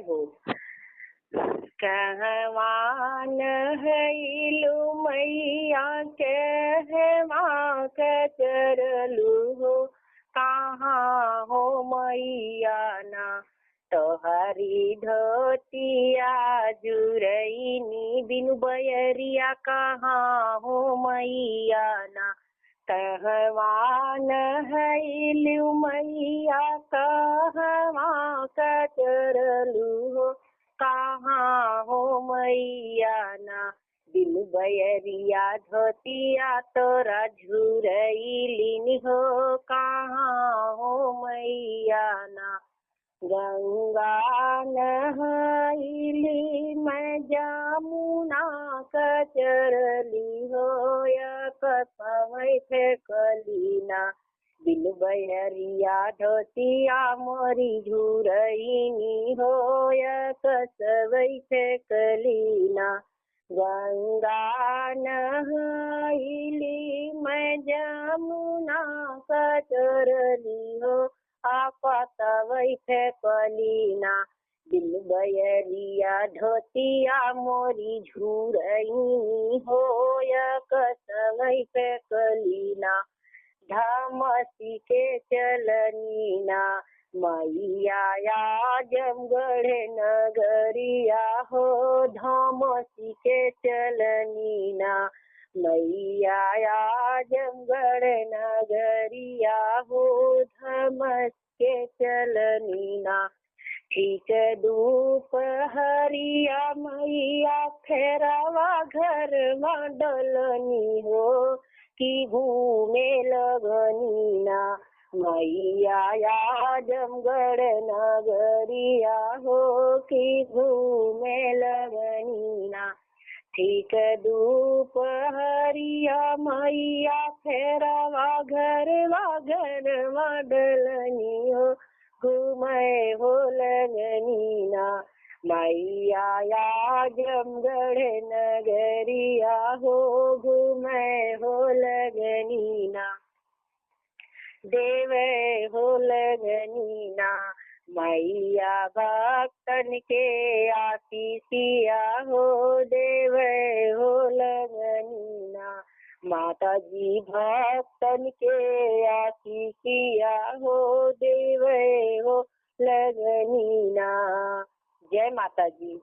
हो। कहवा नहइलु मैया कहवा कचरलु हो, कहाँ हो मैया ना तोहरी धोतिया जुरैनी बिनु बयरिया, कहाँ हो मैया ना कहवा नहइलु मैया कहवा कचरलु हो, कहाँ हो मैया ना बिनु बयरिया धोतिया तोरा झुरैलिन हो, कहाँ हो मैया ना। गंगा नहइली मैं जमुना कचरली हो, कसवै फेकली ना बिनु बयरिया धोतिया मोरी झुरैनी हो, कसवै फेकली ना। गंगा नहइली मैं जमुना कचरली हो, कसवै फेकली ना बिनु बयरिया धोतिया मोरी झुरैनी हो, कसवै फेकली ना। धमसी के चलनी ना मैया आजमगढ़ नगरिया हो, धमसी के चलनी ना मैया आजमगढ़ नगरिया हो, धमस के चलनी ना। ठीक दोपहरिया मैया फेरवा घर डलनी हो, कि घूमे लगनी ना मैया आजमगढ़ नगरिया हो, कि घूमे लगनी ना। ठीक दोपहरिया मैया फेरवा घर डलनी हो, घूमे हो लगनी ना मैया आजमगढ़ नगरिया हो, घूमे हो लगनी ना। देवे हो लगनी ना मैया भक्तन के आशीषिया हो, देवे हो लगनी ना माता जी भक्तन के आशीषिया हो, देवे हो लगनी ना। जय माता जी।